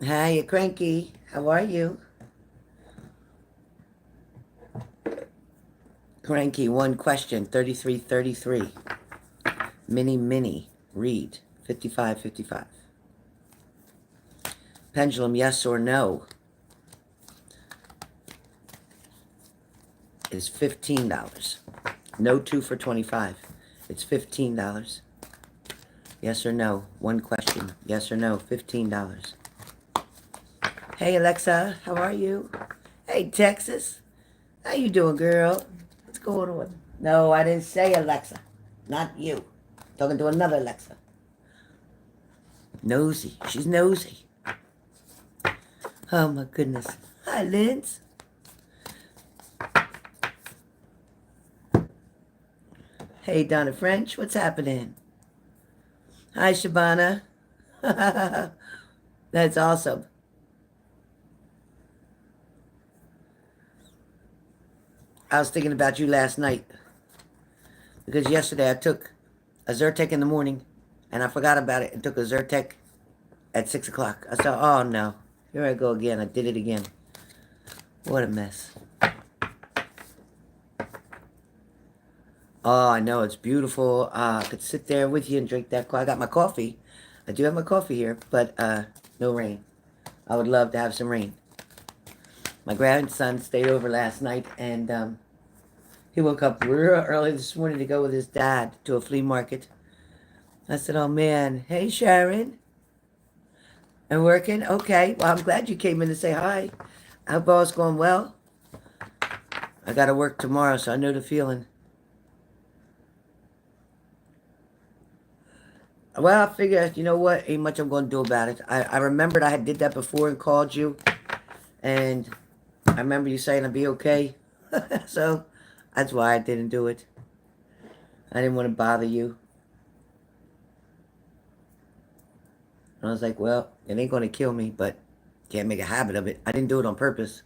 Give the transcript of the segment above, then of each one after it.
Hi, you cranky. How are you? Cranky, one question, 3333. Mini, read, 5555. Pendulum, yes or no, is $15. No 2 for 25. It's $15. Yes or no, one question. Yes or no, $15. Hey, Alexa, how are you? Hey, Texas. How you doing, girl? What's going on? No, I didn't say Alexa. Not you. Talking to another Alexa. Nosy. She's nosy. Oh, my goodness. Hi, Linz. Hey, Donna French. What's happening? Hi, Shabana. That's awesome. I was thinking about you last night because yesterday I took a Zyrtec in the morning and I forgot about it and took a Zyrtec at 6 o'clock. I said, oh no, here I go again. I did it again. What a mess. Oh, I know, it's beautiful. I could sit there with you and drink that coffee. I got my coffee. I do have my coffee here, but no rain. I would love to have some rain. My grandson stayed over last night, and he woke up real early this morning to go with his dad to a flea market. I said, oh man, hey Sharon. I'm working? Okay, well I'm glad you came in to say hi. I hope all's going well. I gotta work tomorrow, so I know the feeling. Well, I figured, you know what, ain't much I'm going to do about it. I remembered I had did that before and called you, and I remember you saying I'd be okay. So, that's why I didn't do it. I didn't want to bother you. And I was like, well, it ain't going to kill me, but can't make a habit of it. I didn't do it on purpose.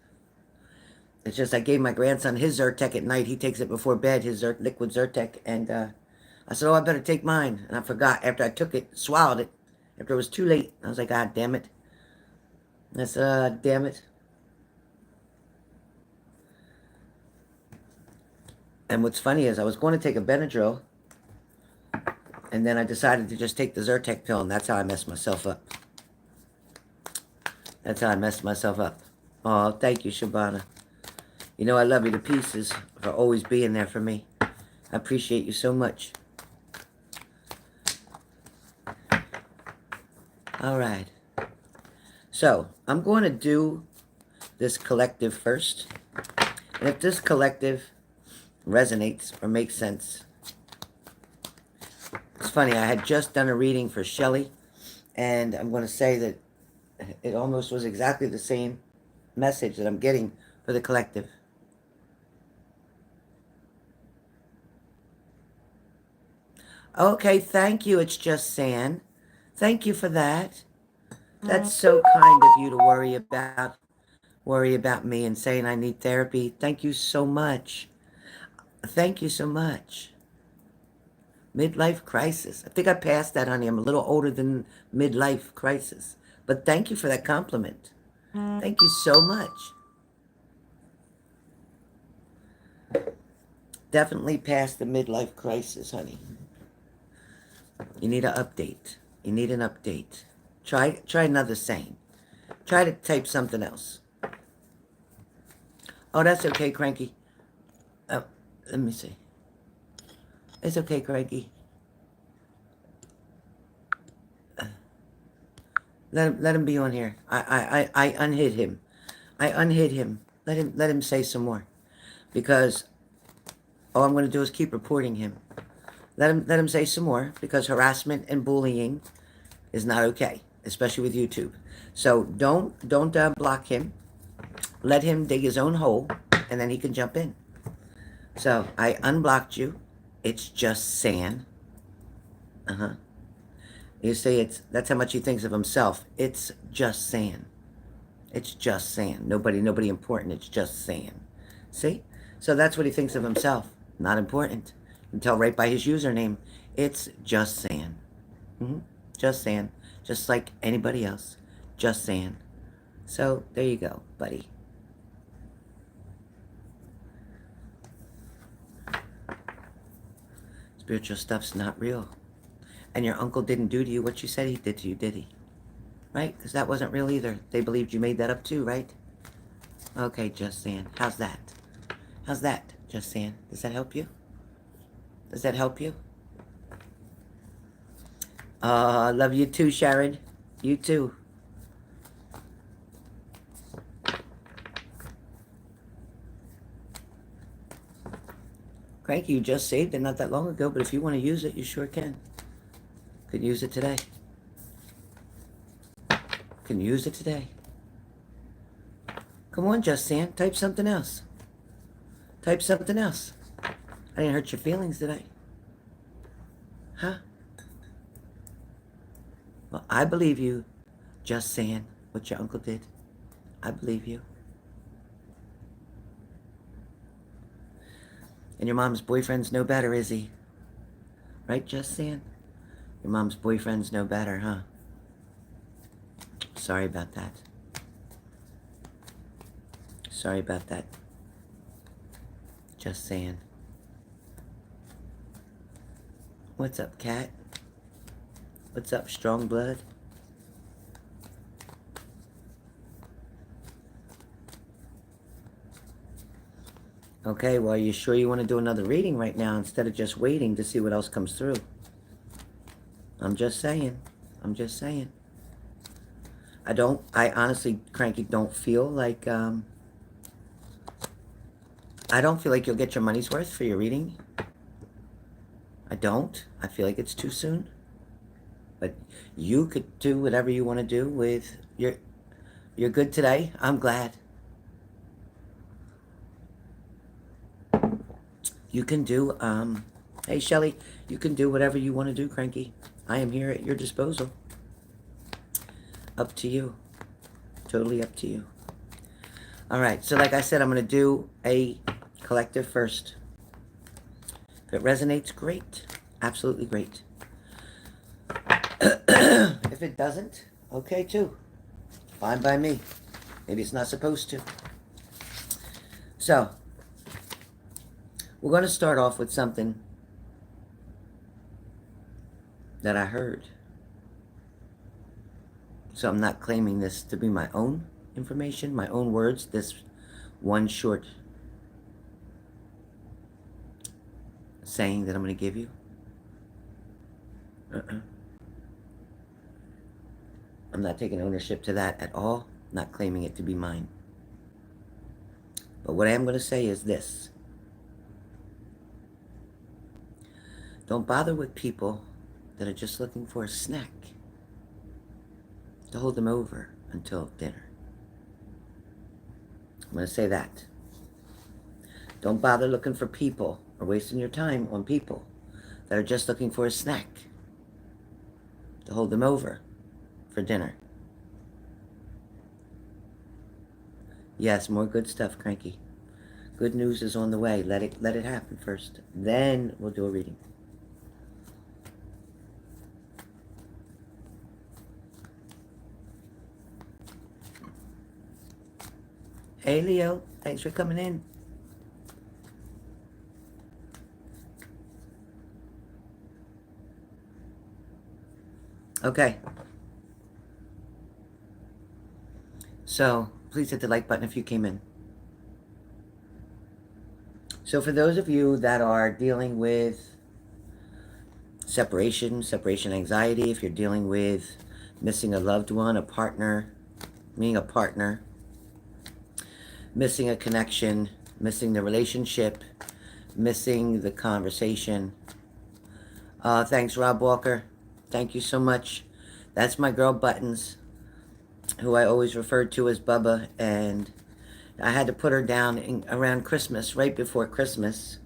It's just I gave my grandson his Zyrtec at night. He takes it before bed, his liquid Zyrtec, and I said, oh, I better take mine. And I forgot after I took it, swallowed it, after it was too late. I was like, God damn it. I said, damn it. And what's funny is I was going to take a Benadryl, and then I decided to just take the Zyrtec pill, and that's how I messed myself up. That's how I messed myself up. Oh, thank you, Shabana. You know I love you to pieces for always being there for me. I appreciate you so much. All right. So, I'm going to do this collective first. And if this collective resonates or makes sense. It's funny, I had just done a reading for Shelley, and I'm going to say that it almost was exactly the same message that I'm getting for the collective. Okay, thank you, It's Just San. Thank you for that. That's so kind of you to worry about me and saying I need therapy. Thank you so much. Thank you so much. Midlife crisis. I think I passed that, honey. I'm a little older than midlife crisis. But thank you for that compliment. Thank you so much. Definitely past the midlife crisis, honey. You need an update. You need an update. Try another saying. Try to type something else. Oh, that's okay, Cranky. Oh, let me see. It's okay, Cranky. Let him be on here. I unhid him. I unhid him. Let him say some more. Because all I'm going to do is keep reporting him. Let him say some more, because harassment and bullying is not okay, especially with YouTube. So don't block him. Let him dig his own hole, and then he can jump in. So I unblocked you. It's just San. You see, that's how much he thinks of himself. It's just San. It's just San. Nobody important. It's just San. See? So that's what he thinks of himself. Not important. You can tell right by his username. It's just San. Just San. Just like anybody else. Just San. So there you go, buddy. Spiritual stuff's not real. And your uncle didn't do to you what you said he did to you, did he? Right? Because that wasn't real either. They believed you made that up too, right? Okay, Just San. How's that? How's that, Just San? Does that help you? Does that help you? Love you too, Sharon. You too. Cranky, you just saved it not that long ago, but if you want to use it, you sure can. Could use it today. Can use it today. Come on, Just San. Type something else. Type something else. I didn't hurt your feelings, did I? Huh? Well, I believe you, Just San, what your uncle did. I believe you. And your mom's boyfriend's no better, is he? Right, Just San? Your mom's boyfriend's no better, huh? Sorry about that. Sorry about that. Just saying. What's up, cat? What's up, strong blood? Okay, well, are you sure you want to do another reading right now instead of just waiting to see what else comes through? I'm just saying. I'm just saying. I honestly, Cranky, don't feel like, I don't feel like you'll get your money's worth for your reading. I don't. I feel like it's too soon. But you could do whatever you want to do with you're good today. I'm glad. You can do, hey, Shelly, you can do whatever you want to do, Cranky. I am here at your disposal. Up to you. Totally up to you. All right, so like I said, I'm going to do a collective first. If it resonates, great. Absolutely great. If it doesn't, okay too. Fine by me. Maybe it's not supposed to. So, we're going to start off with something that I heard. So I'm not claiming this to be my own information, my own words, this one short saying that I'm going to give you. I'm not taking ownership to that at all, not claiming it to be mine. But what I am going to say is this. Don't bother with people that are just looking for a snack to hold them over until dinner. I'm going to say that. Don't bother looking for people or wasting your time on people that are just looking for a snack to hold them over for dinner. Yes, more good stuff, Cranky. Good news is on the way. Let it happen first. Then we'll do a reading. Hey, Leo. Thanks for coming in. Okay. So, please hit the like button if you came in. So for those of you that are dealing with separation anxiety, if you're dealing with missing a loved one, a partner, being a partner, missing a connection, missing the relationship, missing the conversation. Thanks, Rob Walker. Thank you so much. That's my girl Buttons, who I always referred to as Bubba, and I had to put her down around Christmas, right before Christmas.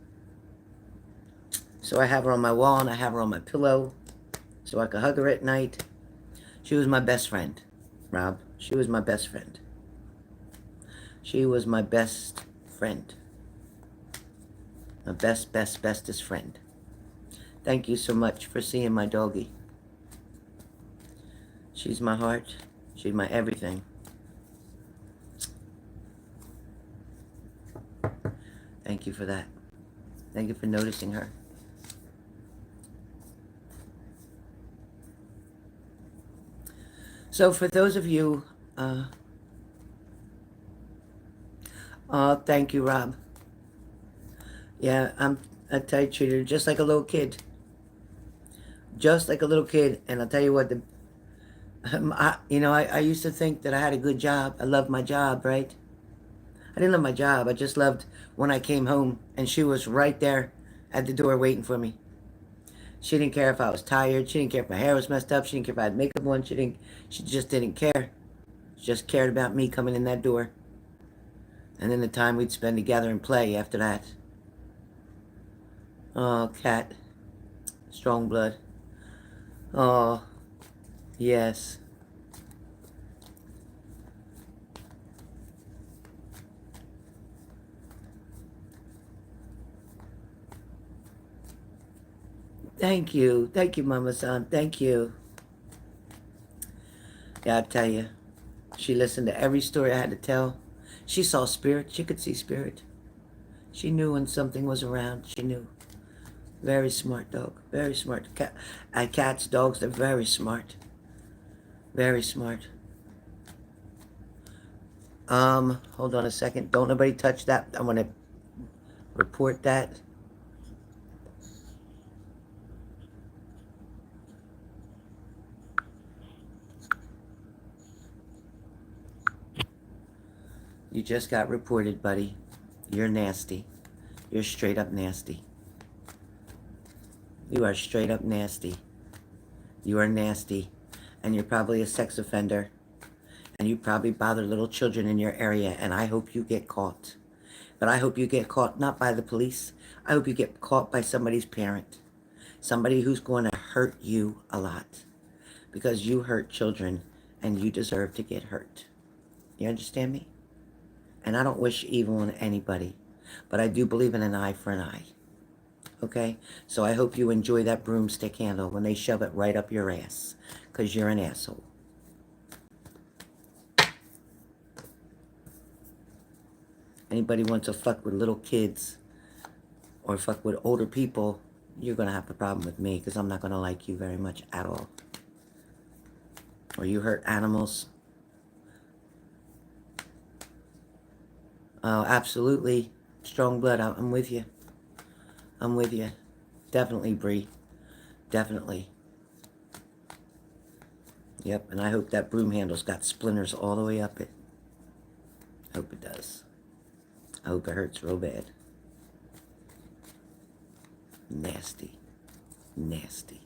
So I have her on my wall and I have her on my pillow so I could hug her at night. She was my best friend, Rob. She was my best friend. She was my best friend. My bestest friend. Thank you so much for seeing my doggie. She's my heart. She's my everything. Thank you for that. Thank you for noticing her. So for those of you, thank you, Rob. Yeah, I tell you, treated her just like a little kid. Just like a little kid. And I'll tell you what, I used to think that I had a good job. I loved my job, right? I didn't love my job. I just loved when I came home and she was right there at the door waiting for me. She didn't care if I was tired. She didn't care if my hair was messed up. She didn't care if I had makeup on. She just didn't care. She just cared about me coming in that door. And then the time we'd spend together and play after that. Oh, Cat. Strong blood. Oh, yes. Thank you. Thank you, Mama-san. Thank you. Yeah, I tell you, she listened to every story I had to tell. She saw spirit. She could see spirit. She knew when something was around. She knew. Very smart dog. Very smart. Cats, dogs, they're very smart. Very smart. Hold on a second. Don't nobody touch that. I want to report that. You just got reported, buddy. You're nasty. You're straight up nasty. You are straight up nasty. You are nasty. And you're probably a sex offender. And you probably bother little children in your area. And I hope you get caught. But I hope you get caught not by the police. I hope you get caught by somebody's parent. Somebody who's going to hurt you a lot. Because you hurt children and you deserve to get hurt. You understand me? And I don't wish evil on anybody. But I do believe in an eye for an eye. Okay? So I hope you enjoy that broomstick handle when they shove it right up your ass. Because you're an asshole. Anybody wants to fuck with little kids or fuck with older people, you're going to have a problem with me because I'm not going to like you very much at all. Or you hurt animals. Oh, absolutely. Strong blood. I'm with you. I'm with you. Definitely, Bree. Definitely. Yep, and I hope that broom handle's got splinters all the way up it. Hope it does. I hope it hurts real bad. Nasty. Nasty.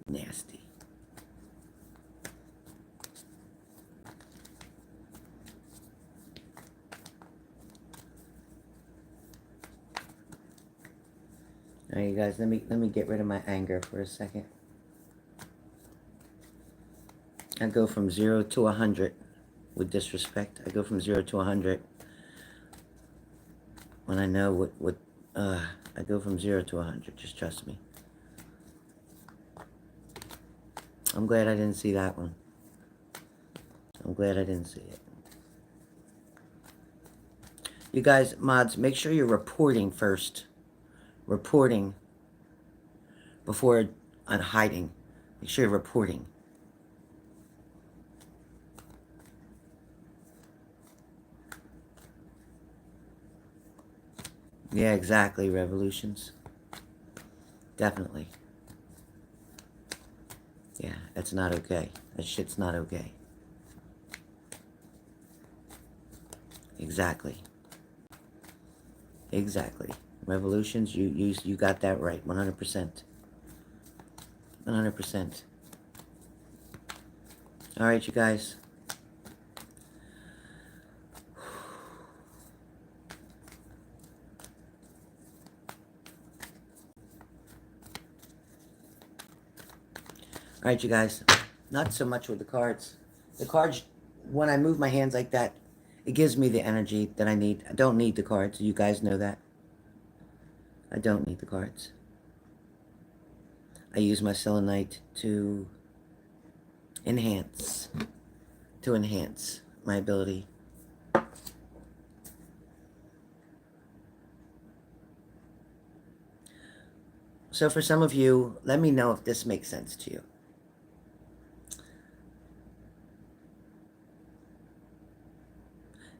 Nasty. All right, you guys, let me get rid of my anger for a second. I go from 0 to 100 with disrespect. I go from 0 to 100 when I know what I go from 0 to 100. Just trust me. I'm glad I didn't see that one. I'm glad I didn't see it. You guys, mods, make sure you're reporting first. Reporting before on hiding. Make sure you're reporting. Yeah, exactly, Revolutions. Definitely. Yeah, that's not okay. That shit's not okay. Exactly. Exactly. Revolutions, you got that right. 100%. 100%. All right, you guys. All right, you guys. Not so much with the cards. The cards, when I move my hands like that, it gives me the energy that I need. I don't need the cards. You guys know that. I don't need the cards. I use my selenite enhance, to enhance my ability. So for some of you, let me know if this makes sense to you.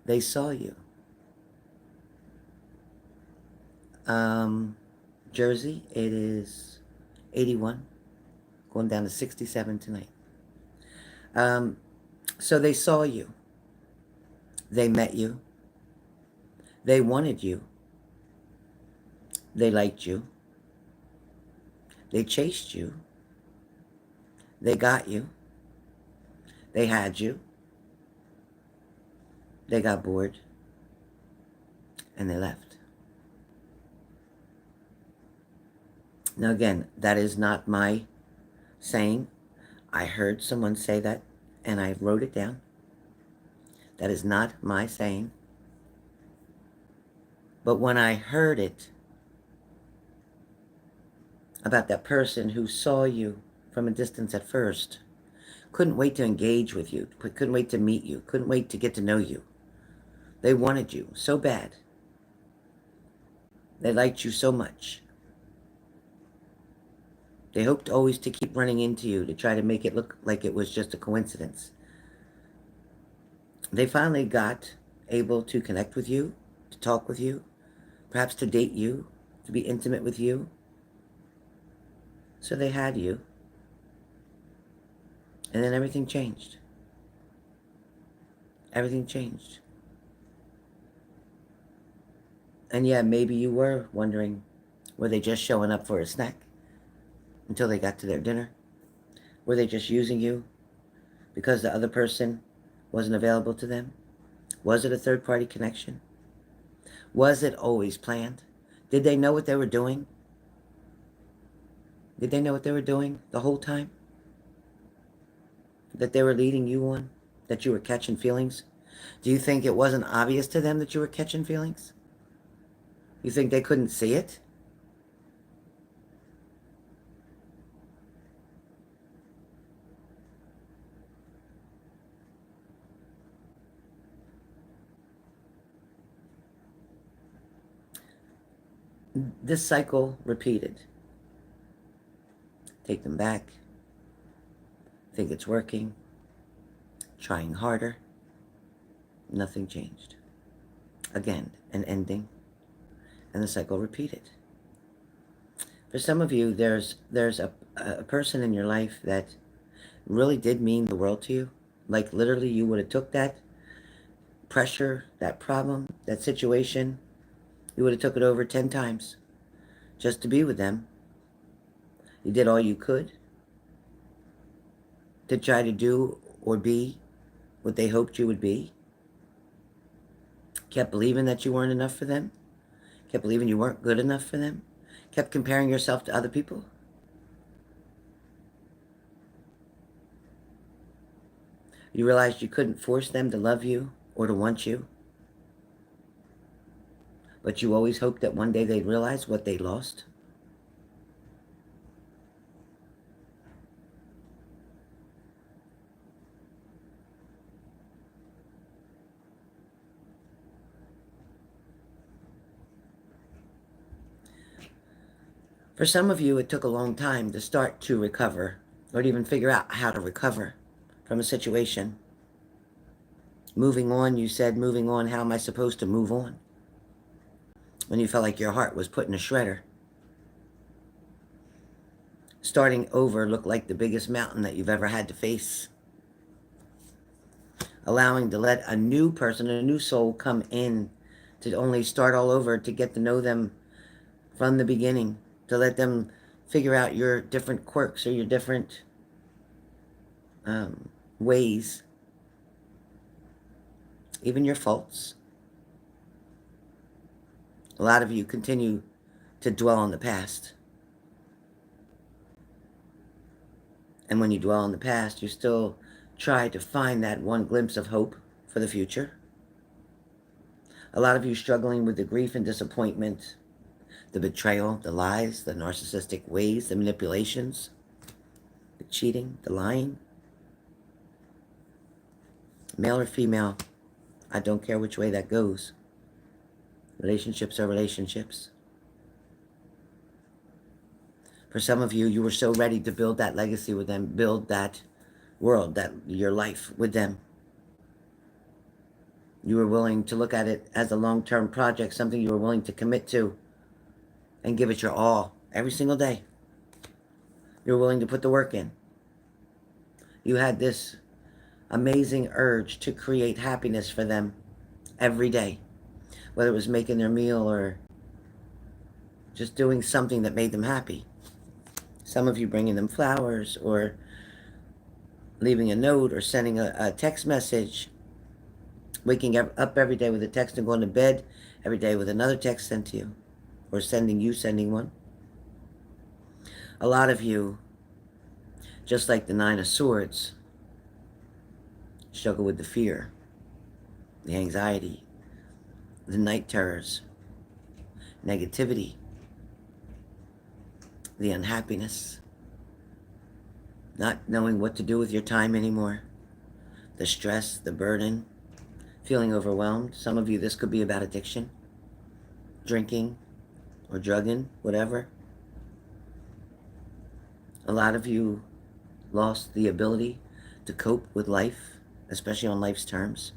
They saw you. Jersey, it is 81, going down to 67 tonight. So they saw you. They met you. They wanted you. They liked you. They chased you. They got you. They had you. They got bored. And they left. Now again, that is not my saying. I heard someone say that and I wrote it down. That is not my saying. But when I heard it about that person who saw you from a distance at first, couldn't wait to engage with you, couldn't wait to meet you, couldn't wait to get to know you. They wanted you so bad. They liked you so much. They hoped always to keep running into you to try to make it look like it was just a coincidence. They finally got able to connect with you, to talk with you, perhaps to date you, to be intimate with you. So they had you. And then everything changed. Everything changed. And yeah, maybe you were wondering, were they just showing up for a snack until they got to their dinner? Were they just using you because the other person wasn't available to them? Was it a third-party connection? Was it always planned? Did they know what they were doing? Did they know what they were doing the whole time? That they were leading you on? That you were catching feelings? Do you think it wasn't obvious to them that you were catching feelings? You think they couldn't see it? This cycle repeated. Take them back. Think it's working. Trying harder. Nothing changed. Again, an ending. And the cycle repeated. For some of you, there's a person in your life that really did mean the world to you. Like literally you would have took that pressure, that problem, that situation, you would have took it over 10 times just to be with them. You did all you could to try to do or be what they hoped you would be. Kept believing that you weren't enough for them. Kept believing you weren't good enough for them. Kept comparing yourself to other people. You realized you couldn't force them to love you or to want you. But you always hoped that one day they'd realize what they lost. For some of you, it took a long time to start to recover or to even figure out how to recover from a situation. Moving on, you said, moving on, how am I supposed to move on? When you felt like your heart was put in a shredder. starting over look like the biggest mountain that you've ever had to face. Allowing to let a new person, a new soul come in to only start all over, to get to know them from the beginning, to let them figure out your different quirks or your different ways, even your faults. A lot of you continue to dwell on the past. And when you dwell on the past, you still try to find that one glimpse of hope for the future. A lot of you struggling with the grief and disappointment, the betrayal, the lies, the narcissistic ways, the manipulations, the cheating, the lying. Male or female, I don't care which way that goes. Relationships are relationships. For some of you, you were so ready to build that legacy with them, build that world, that your life with them. You were willing to look at it as a long-term project, something you were willing to commit to and give it your all every single day. You were willing to put the work in. You had this amazing urge to create happiness for them every day, whether it was making their meal or just doing something that made them happy. Some of you bringing them flowers or leaving a note or sending a text message, waking up every day with a text and going to bed every day with another text sent to you, or sending one. A lot of you, just like the Nine of Swords, struggle with the fear, the anxiety, the night terrors, negativity, the unhappiness, not knowing what to do with your time anymore, the stress, the burden, feeling overwhelmed. Some of you, this could be about addiction, drinking or drugging, whatever. A lot of you lost the ability to cope with life, especially on life's terms.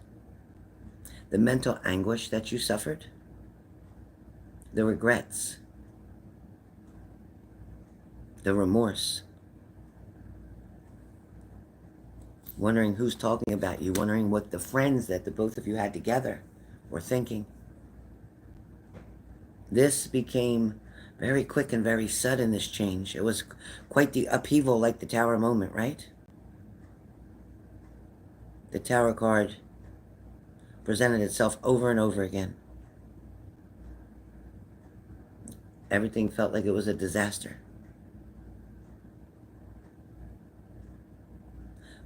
The mental anguish that you suffered, the regrets, the remorse, wondering who's talking about you, wondering what the friends that the both of you had together were thinking. This became very quick and very sudden, this change. It was quite the upheaval, like the Tower moment, right? The Tower card presented itself over and over again. Everything felt like it was a disaster.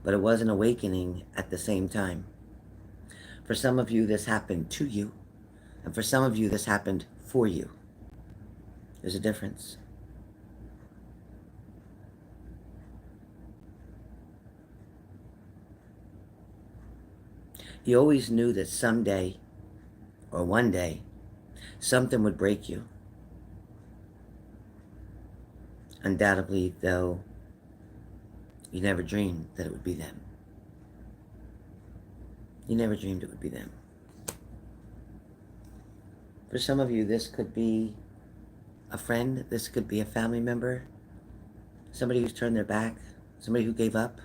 But it was an awakening at the same time. For some of you, this happened to you. And for some of you, this happened for you. There's a difference. You always knew that someday, or one day, something would break you. Undoubtedly, though, you never dreamed that it would be them. You never dreamed it would be them. For some of you, this could be a friend. This could be a family member. Somebody who's turned their back. Somebody who gave up.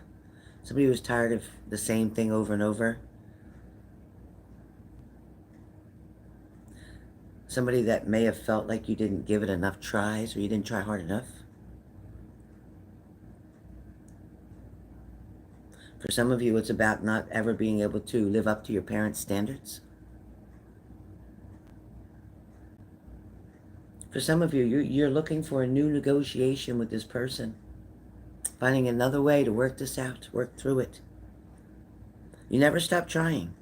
Somebody who's tired of the same thing over and over. Somebody that may have felt like you didn't give it enough tries or you didn't try hard enough. For some of you, it's about not ever being able to live up to your parents' standards. For some of you, you're looking for a new negotiation with this person. Finding another way to work this out, work through it. You never stop trying.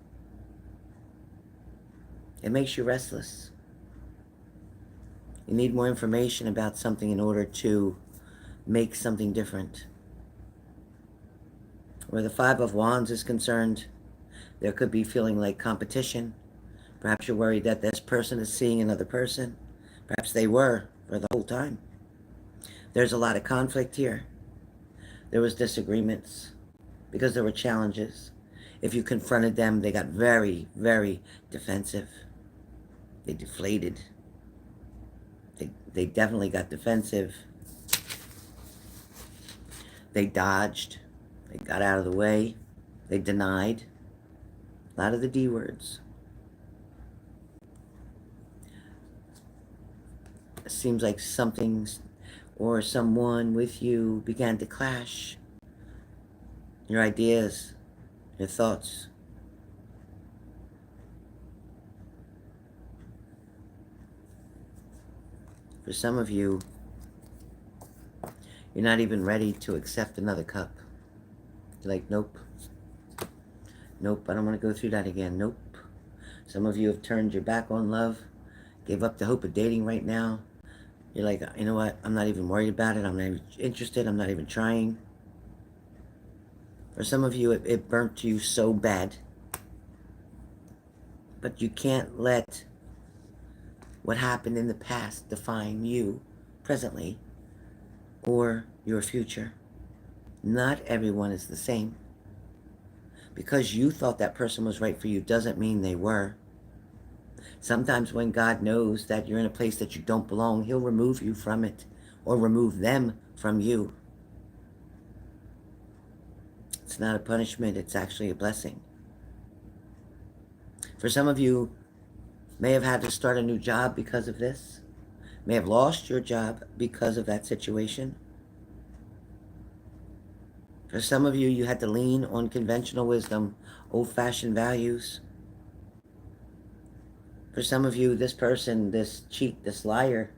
It makes you restless. You need more information about something in order to make something different. Where the Five of Wands is concerned, there could be feeling like competition. Perhaps you're worried that this person is seeing another person. Perhaps they were for the whole time. There's a lot of conflict here. There was disagreements because there were challenges. If you confronted them, they got very, very defensive. They deflated. They definitely got defensive. They dodged. They got out of the way. They denied. A lot of the D words. It seems like something or someone with you began to clash. Your ideas, your thoughts. For some of you, you're not even ready to accept another cup. You're like, nope. Nope, I don't want to go through that again. Nope. Some of you have turned your back on love, gave up the hope of dating right now. You're like, you know what? I'm not even worried about it. I'm not even interested. I'm not even trying. For some of you, it burnt you so bad. But you can't let what happened in the past define you presently or your future. Not everyone is the same. Because you thought that person was right for you doesn't mean they were. Sometimes when God knows that you're in a place that you don't belong, he'll remove you from it or remove them from you. It's not a punishment, it's actually a blessing. For some of you, may have had to start a new job because of this, may have lost your job because of that situation. For some of you, you had to lean on conventional wisdom, old-fashioned values. For some of you, this person, this cheat, this liar,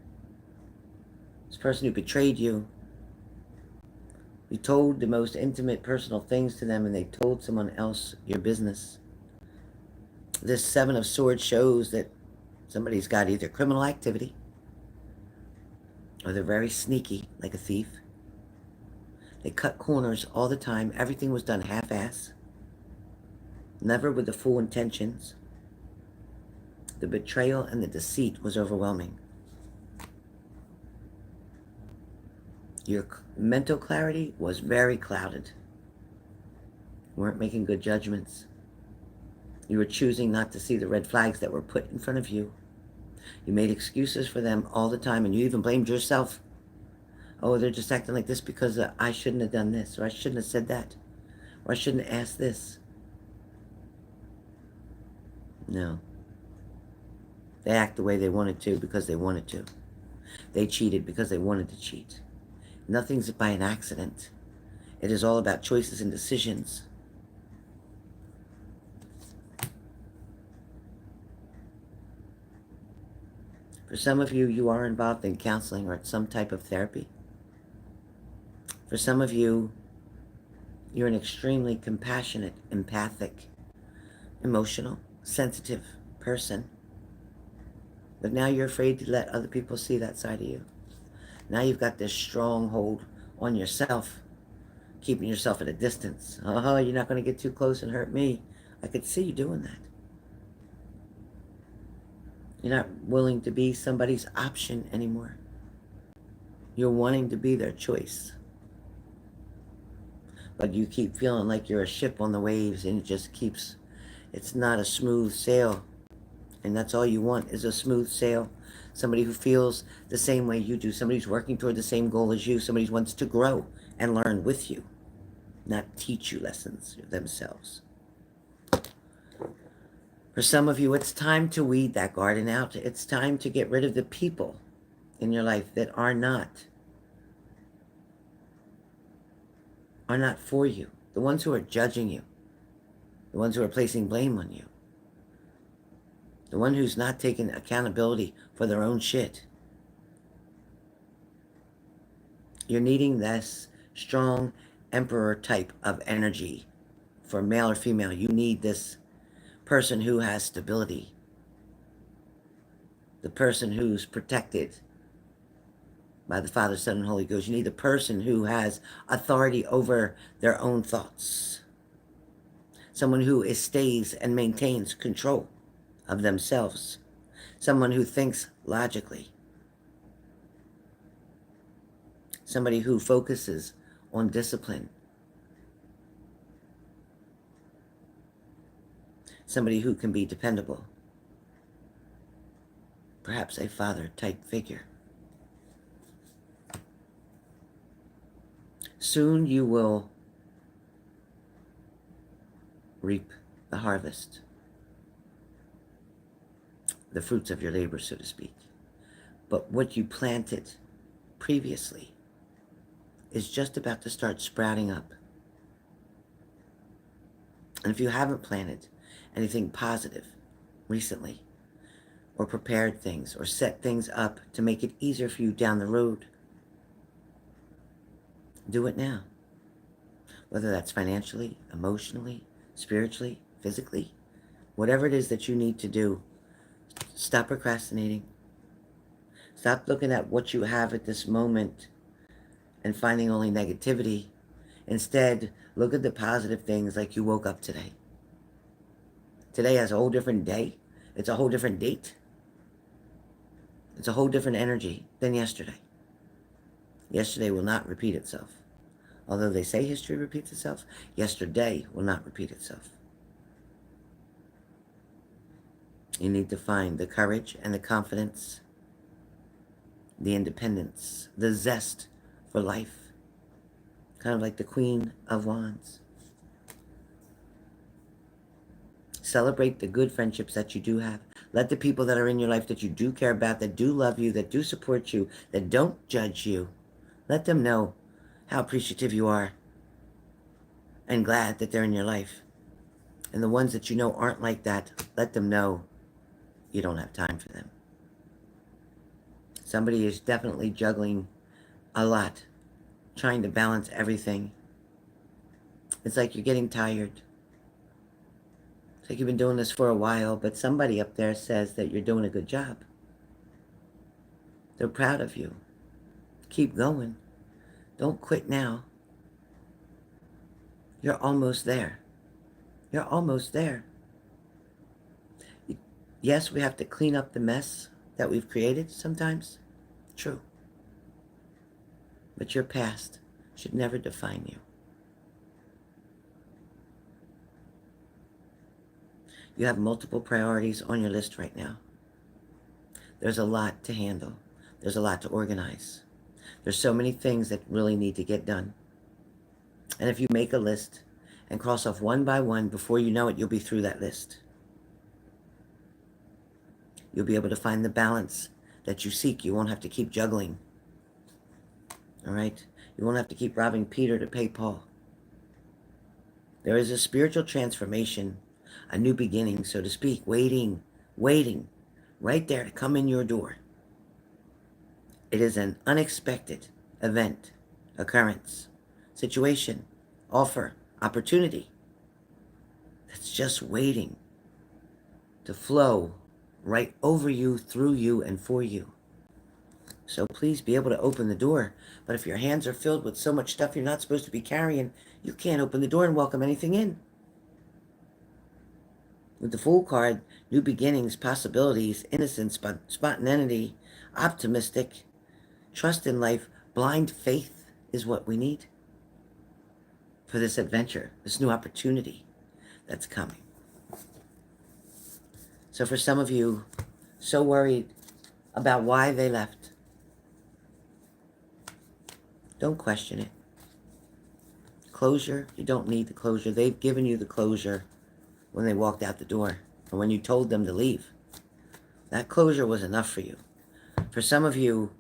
this person who betrayed you, you told the most intimate personal things to them and they told someone else your business. This Seven of Swords shows that somebody's got either criminal activity or they're very sneaky, like a thief. They cut corners all the time. Everything was done half-ass, never with the full intentions. The betrayal and the deceit was overwhelming. Your mental clarity was very clouded. You weren't making good judgments. You were choosing not to see the red flags that were put in front of you. You made excuses for them all the time, and you even blamed yourself. Oh, they're just acting like this because I shouldn't have done this, or I shouldn't have said that, or I shouldn't have asked this. No. They act the way they wanted to because they wanted to. They cheated because they wanted to cheat. Nothing's by an accident. It is all about choices and decisions. For some of you, you are involved in counseling or some type of therapy. For some of you, you're an extremely compassionate, empathic, emotional, sensitive person. But now you're afraid to let other people see that side of you. Now you've got this stronghold on yourself, keeping yourself at a distance. Oh, you're not going to get too close and hurt me. I could see you doing that. You're not willing to be somebody's option anymore. You're wanting to be their choice. But you keep feeling like you're a ship on the waves and it's not a smooth sail. And that's all you want is a smooth sail. Somebody who feels the same way you do. Somebody who's working toward the same goal as you. Somebody who wants to grow and learn with you, not teach you lessons themselves. For some of you, it's time to weed that garden out. It's time to get rid of the people in your life that are not for you. The ones who are judging you. The ones who are placing blame on you. The one who's not taking accountability for their own shit. You're needing this strong emperor type of energy for male or female. You need this person who has stability. The person who's protected by the Father, Son, and Holy Ghost. You need the person who has authority over their own thoughts. Someone who stays and maintains control of themselves. Someone who thinks logically. Somebody who focuses on discipline. Somebody who can be dependable. Perhaps a father-type figure. soon you will reap the harvest, the fruits of your labor, so to speak. But what you planted previously is just about to start sprouting up. And if you haven't planted anything positive recently, or prepared things, or set things up to make it easier for you down the road, do it now. Whether that's financially, emotionally, spiritually, physically, whatever it is that you need to do, stop procrastinating. Stop looking at what you have at this moment and finding only negativity. Instead, look at the positive things, like you woke up today. Today has a whole different day. It's a whole different date. It's a whole different energy than yesterday. Yesterday will not repeat itself. Although they say history repeats itself, yesterday will not repeat itself. You need to find the courage and the confidence, the independence, the zest for life. Kind of like the Queen of Wands. Celebrate the good friendships that you do have. Let the people that are in your life that you do care about, that do love you, that do support you, that don't judge you, let them know how appreciative you are and glad that they're in your life. And the ones that you know aren't like that, let them know you don't have time for them. Somebody is definitely juggling a lot, trying to balance everything. It's like you're getting tired. It's like you've been doing this for a while, but somebody up there says that you're doing a good job. They're proud of you. Keep going. Don't quit now. You're almost there. You're almost there. Yes, we have to clean up the mess that we've created sometimes. True. But your past should never define you. You have multiple priorities on your list right now. There's a lot to handle. There's a lot to organize. There's so many things that really need to get done. And if you make a list and cross off one by one, before you know it, you'll be through that list. You'll be able to find the balance that you seek. You won't have to keep juggling. All right? You won't have to keep robbing Peter to pay Paul. There is a spiritual transformation, a new beginning, so to speak, waiting right there to come in your door. It is an unexpected event, occurrence, situation, offer, opportunity that's just waiting to flow right over you, through you, and for you. So please be able to open the door. But if your hands are filled with so much stuff you're not supposed to be carrying, you can't open the door and welcome anything in. With the Fool card, new beginnings, possibilities, innocence, spontaneity, optimistic, trust in life, blind faith is what we need for this adventure, this new opportunity that's coming. So for some of you, so worried about why they left, don't question it. Closure, you don't need the closure. They've given you the closure when they walked out the door and when you told them to leave. That closure was enough for you. For some of you,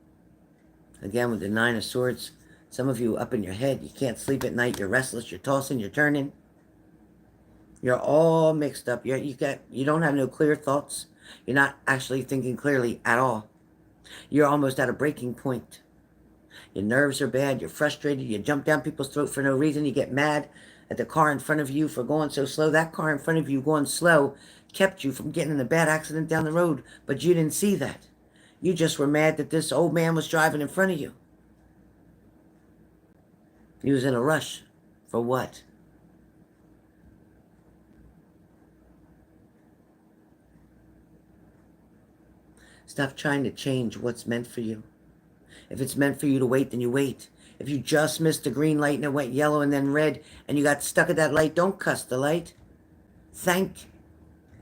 again with the Nine of Swords, some of you up in your head, you can't sleep at night, you're restless, you're tossing, you're turning. You're all mixed up. You don't have no clear thoughts. You're not actually thinking clearly at all. You're almost at a breaking point. Your nerves are bad, you're frustrated, you jump down people's throat for no reason, you get mad at the car in front of you for going so slow. That car in front of you going slow kept you from getting in a bad accident down the road, but you didn't see that. You just were mad that this old man was driving in front of you. He was in a rush. For what? Stop trying to change what's meant for you. If it's meant for you to wait, then you wait. If you just missed the green light and it went yellow and then red and you got stuck at that light, don't cuss the light. Thank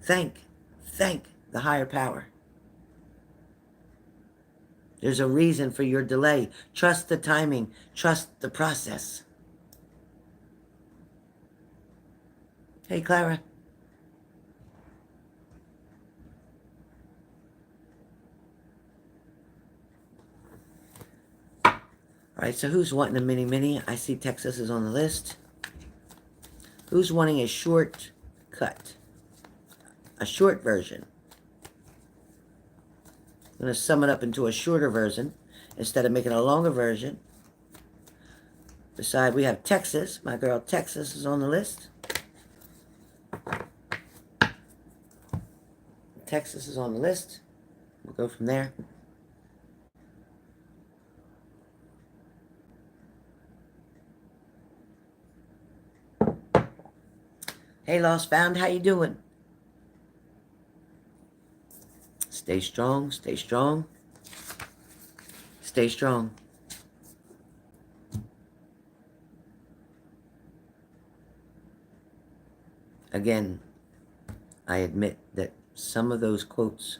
the higher power. There's a reason for your delay. Trust the timing. Trust the process. Hey, Clara. All right, so who's wanting a mini? I see Texas is on the list. Who's wanting a short cut? A short version. I'm going to sum it up into a shorter version instead of making a longer version. Beside, we have Texas. My girl Texas is on the list. Texas is on the list. We'll go from there. Hey, Lost Found, how you doing? Stay strong, stay strong. Stay strong. Again, I admit that some of those quotes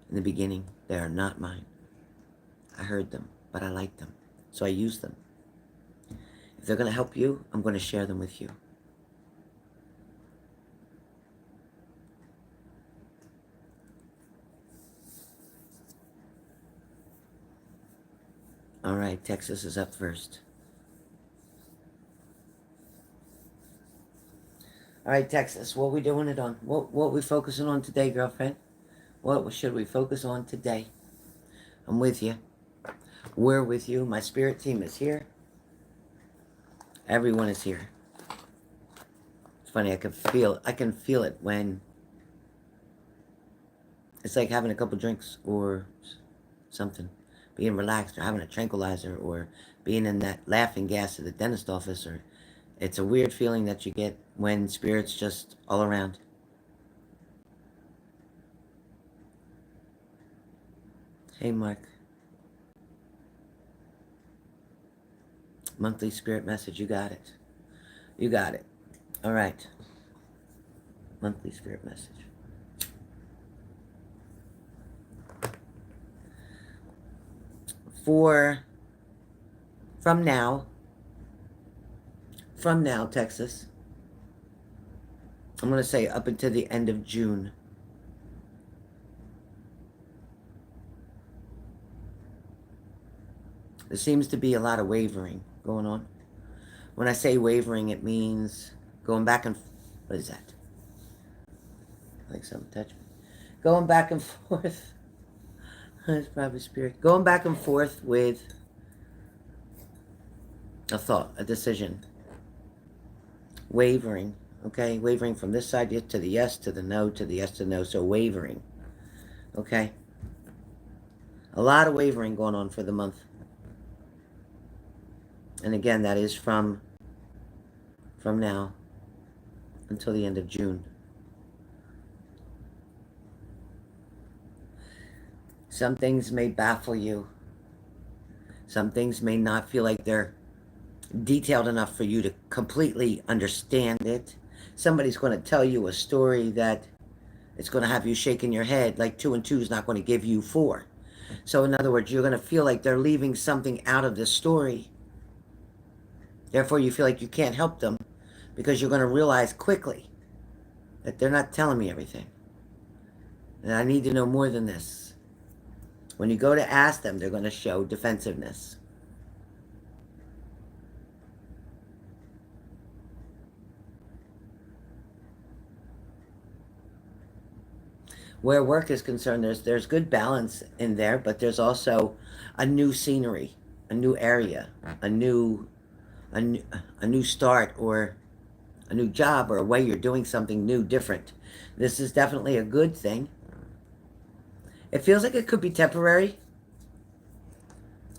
in the beginning, they are not mine. I heard them, but I like them, so I use them. If they're going to help you, I'm going to share them with you. All right, Texas is up first. All right, Texas, what we doing it on? What we focusing on today, girlfriend? What should we focus on today? I'm with you. We're with you. My spirit team is here. Everyone is here. It's funny, I can feel it when it's like having a couple drinks or something. Being relaxed or having a tranquilizer or being in that laughing gas at the dentist office, or it's a weird feeling that you get when spirit's just all around. Hey, Mark. Monthly spirit message, you got it. You got it. All right. Monthly spirit message. From now, Texas, I'm going to say up until the end of June. There seems to be a lot of wavering going on. When I say wavering, it means going back and... What is that? Like something touched me. Going back and forth. That's probably spirit. Going back and forth with a thought, a decision. Wavering, okay? Wavering from this side to the yes, to the no, to the yes, to the no. So wavering, okay? A lot of wavering going on for the month. And again, that is from now until the end of June. Some things may baffle you. Some things may not feel like they're detailed enough for you to completely understand it. Somebody's going to tell you a story that it's going to have you shaking your head, like 2 and 2 is not going to give you 4. So in other words, you're going to feel like they're leaving something out of the story. Therefore, you feel like you can't help them because you're going to realize quickly that they're not telling me everything. And I need to know more than this. When you go to ask them, they're going to show defensiveness. Where work is concerned, there's good balance in there, but there's also a new scenery, a new area, a new start, or a new job, or a way you're doing something new, different. This is definitely a good thing. It feels like it could be temporary.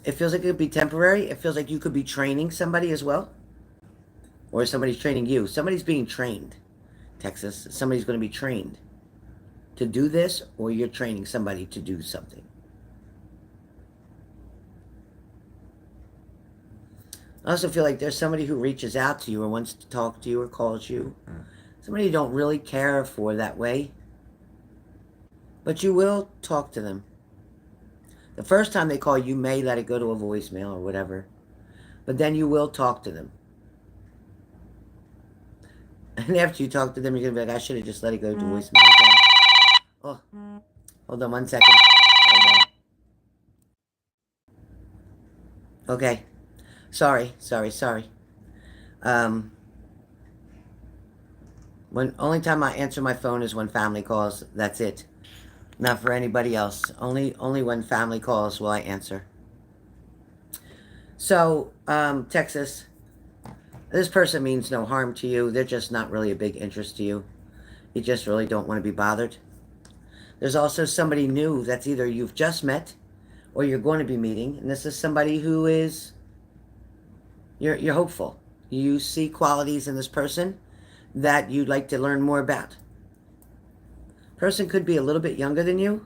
It feels like it could be temporary. It feels like you could be training somebody as well. Or somebody's training you. Somebody's being trained, Texas. Somebody's going to be trained to do this, or you're training somebody to do something. I also feel like there's somebody who reaches out to you or wants to talk to you or calls you. Somebody you don't really care for that way. But you will talk to them. The first time they call, you may let it go to a voicemail or whatever. But then you will talk to them. And after you talk to them, you're going to be like, I should have just let it go to voicemail again. Oh, hold on 1 second. Hold on. Okay. Sorry. Um, when only time I answer my phone is when family calls. That's it. Not for anybody else. Only when family calls will I answer. So, Texas, this person means no harm to you. They're just not really a big interest to you. You just really don't want to be bothered. There's also somebody new that's either you've just met or you're going to be meeting. And this is somebody who is, you're hopeful. You see qualities in this person that you'd like to learn more about. Person could be a little bit younger than you.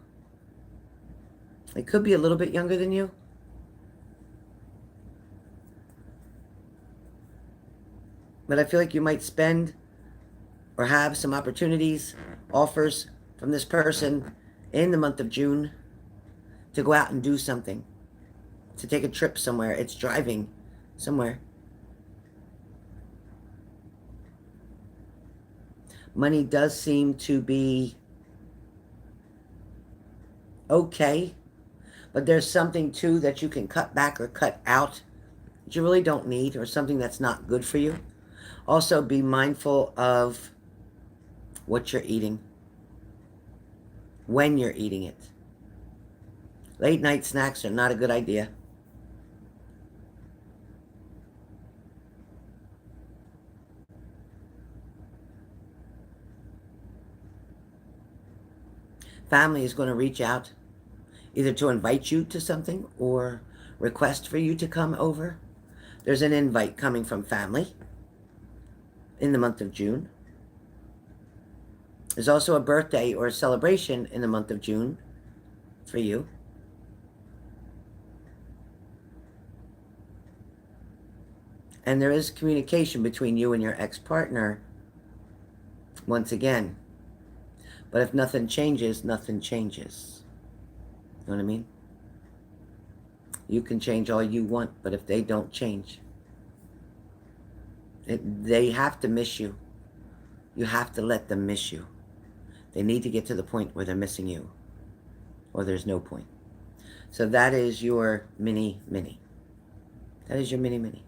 It could be a little bit younger than you. But I feel like you might spend or have some opportunities, offers from this person in the month of June to go out and do something, to take a trip somewhere. It's driving somewhere. Money does seem to be okay, but there's something too that you can cut back or cut out that you really don't need, or something that's not good for you. Also, be mindful of what you're eating, when you're eating it. Late night snacks are not a good idea. Family is going to reach out either to invite you to something or request for you to come over. There's an invite coming from family in the month of June. There's also a birthday or a celebration in the month of June for you. And there is communication between you and your ex-partner once again. But if nothing changes, nothing changes. You know what I mean? You can change all you want, but if they don't change, they have to miss you. You have to let them miss you. They need to get to the point where they're missing you, or there's no point. So that is your mini. That is your mini.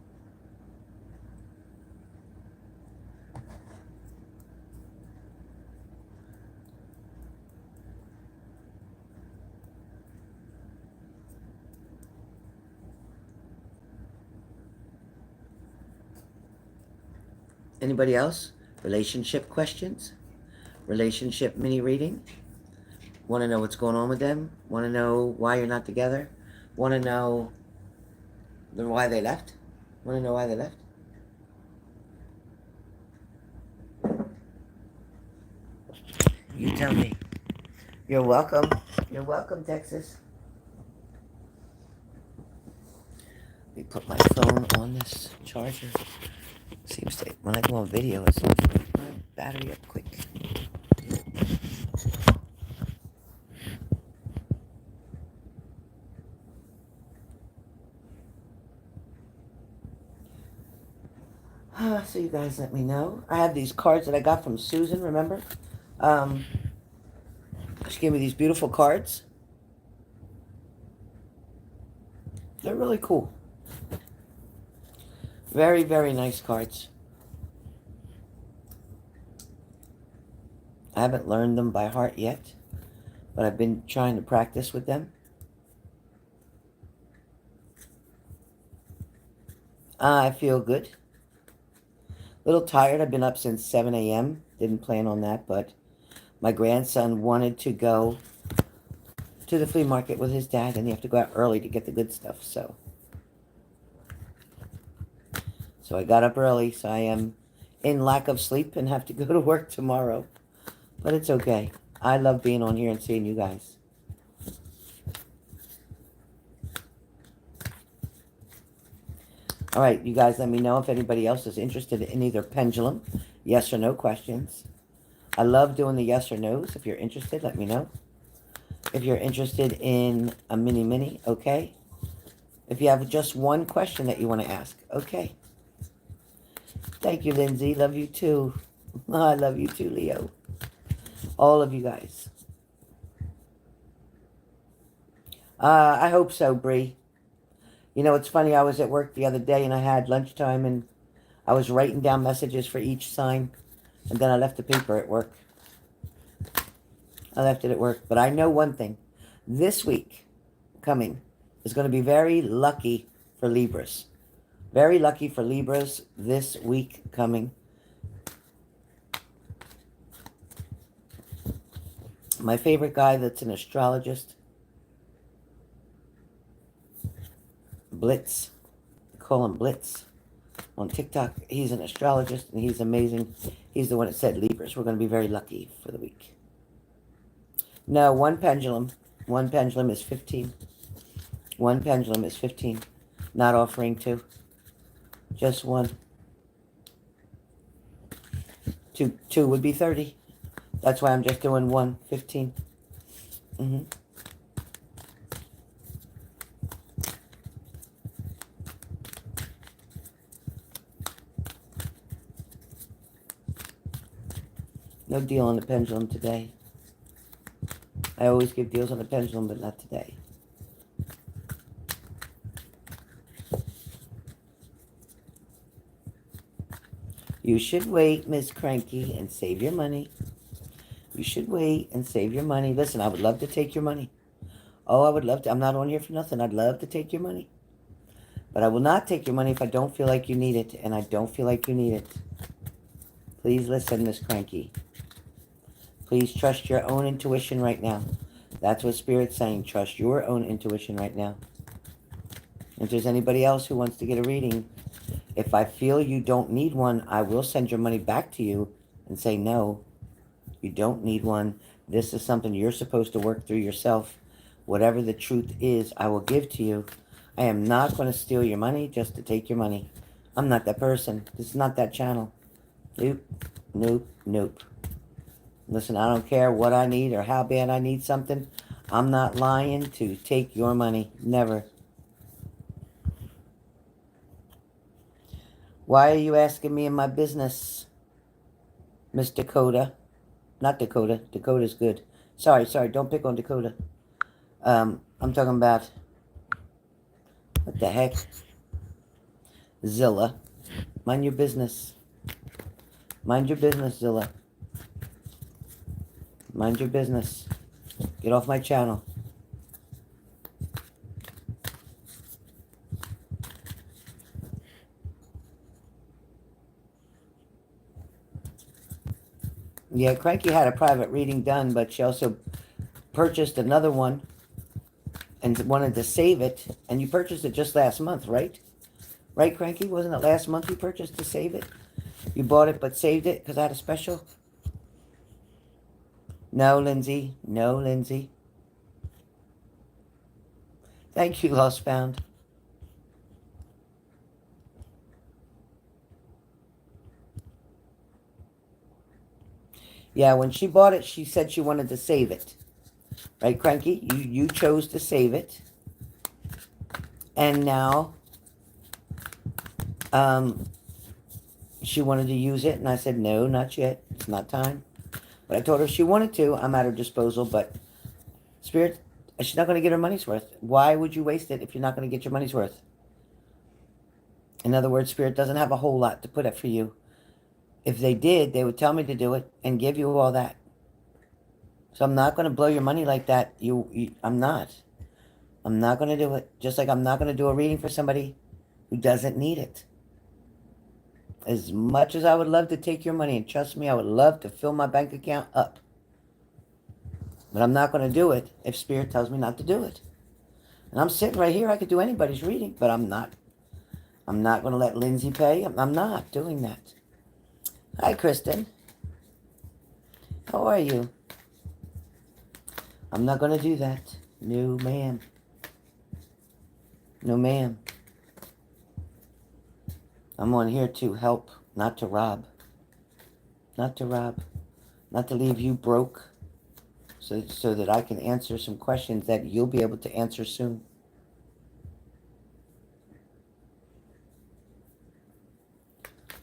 Anybody else? Relationship questions? Relationship mini reading? Want to know what's going on with them? Want to know why you're not together? Want to know why they left? Want to know why they left? You tell me. You're welcome. You're welcome, Texas. Let me put my phone on this charger. Seems to, when I go on video, it seems to make my battery up quick. So you guys let me know. I have these cards that I got from Susan, remember? She gave me these beautiful cards. They're really cool. Very, very nice cards. I haven't learned them by heart yet, but I've been trying to practice with them. I feel good. A little tired. I've been up since 7 a.m. Didn't plan on that, but my grandson wanted to go to the flea market with his dad, and you have to go out early to get the good stuff, so I got up early, so I am in lack of sleep and have to go to work tomorrow. But it's okay. I love being on here and seeing you guys. All right, you guys let me know if anybody else is interested in either pendulum, yes or no questions. I love doing the yes or no's. If you're interested, let me know. If you're interested in a mini, okay. If you have just one question that you want to ask, okay. Thank you, Lindsay. Love you too. I love you too, Leo. All of you guys. I hope so, Bree. You know, it's funny. I was at work the other day and I had lunchtime and I was writing down messages for each sign. And then I left the paper at work. I left it at work. But I know one thing. This week coming is going to be very lucky for Libras. Very lucky for Libras this week coming. My favorite guy that's an astrologist, Blitz. I call him Blitz on TikTok. He's an astrologist and he's amazing. He's the one that said Libras. We're going to be very lucky for the week. No, one pendulum. One pendulum is 15. One pendulum is 15. Not offering two. Just one. Two would be 30. That's why I'm just doing one. 15. Mm-hmm. No deal on the pendulum today. I always give deals on the pendulum, but not today. You should wait, Miss Cranky, and save your money. You should wait and save your money. Listen, I would love to take your money. Oh, I would love to. I'm not on here for nothing. I'd love to take your money. But I will not take your money if I don't feel like you need it, and I don't feel like you need it. Please listen, Miss Cranky. Please trust your own intuition right now. That's what Spirit's saying. Trust your own intuition right now. If there's anybody else who wants to get a reading, if I feel you don't need one, I will send your money back to you and say, no, you don't need one. This is something you're supposed to work through yourself. Whatever the truth is, I will give to you. I am not going to steal your money just to take your money. I'm not that person. This is not that channel. Nope, nope, nope. Listen, I don't care what I need or how bad I need something. I'm not lying to take your money. Never. Why are you asking me in my business, Miss Dakota? Not Dakota. Dakota's good. Sorry. Don't pick on Dakota. I'm talking about, what the heck? Zilla. Mind your business. Mind your business, Zilla. Mind your business. Get off my channel. Yeah, Cranky had a private reading done, but she also purchased another one and wanted to save it. And you purchased it just last month, right? Right, Cranky? Wasn't it last month you purchased to save it? You bought it but saved it because I had a special? No, Lindsay. No, Lindsay. Thank you, Lost Found. Yeah, when she bought it, she said she wanted to save it. Right, Cranky? You chose to save it. And now she wanted to use it, and I said, no, not yet. It's not time. But I told her if she wanted to, I'm at her disposal. But Spirit, she's not going to get her money's worth. Why would you waste it if you're not going to get your money's worth? In other words, Spirit doesn't have a whole lot to put up for you. If they did, they would tell me to do it and give you all that. So I'm not going to blow your money like that. I'm not. I'm not going to do it. Just like I'm not going to do a reading for somebody who doesn't need it. As much as I would love to take your money, and trust me, I would love to fill my bank account up. But I'm not going to do it if Spirit tells me not to do it. And I'm sitting right here. I could do anybody's reading, but I'm not. I'm not going to let Lindsay pay. I'm not doing that. Hi, Kristen. How are you? I'm not going to do that. No, ma'am. No, ma'am. I'm on here to help, not to rob. Not to rob. Not to leave you broke so that I can answer some questions that you'll be able to answer soon.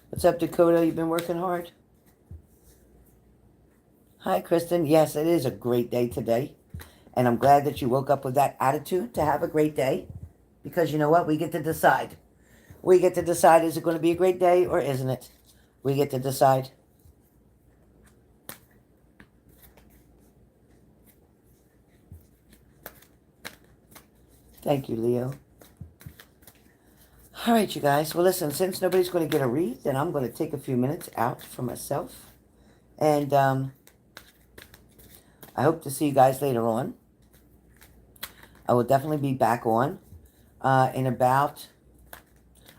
What's up, Dakota? You been working hard? Hi, Kristen. Yes, it is a great day today. And I'm glad that you woke up with that attitude to have a great day. Because you know what? We get to decide. We get to decide, is it going to be a great day or isn't it? We get to decide. Thank you, Leo. All right, you guys. Well, listen, since nobody's going to get a read, then I'm going to take a few minutes out for myself. And I hope to see you guys later on. I will definitely be back on in about, I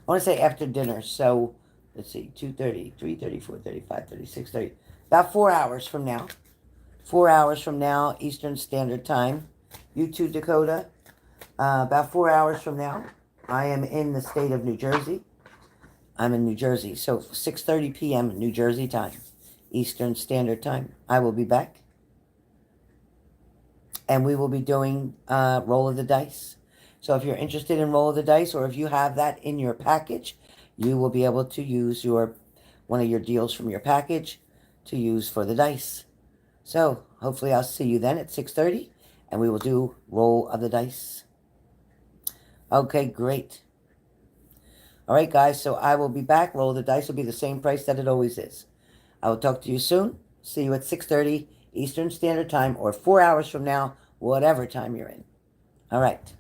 want to say after dinner. So, let's see, 2:30, 3:30, 4:30, 5:30, 6:30. About 4 hours from now. 4 hours from now, Eastern Standard Time. You too, Dakota. About 4 hours from now, I am in the state of New Jersey. I'm in New Jersey. So, 6:30 p.m. New Jersey time. Eastern Standard Time. I will be back. And we will be doing Roll of the Dice. So if you're interested in Roll of the Dice, or if you have that in your package, you will be able to use one of your deals from your package to use for the dice. So hopefully I'll see you then at 6:30, and we will do Roll of the Dice. Okay, great. All right, guys, so I will be back. Roll of the Dice will be the same price that it always is. I will talk to you soon. See you at 6:30 Eastern Standard Time, or 4 hours from now, whatever time you're in. All right.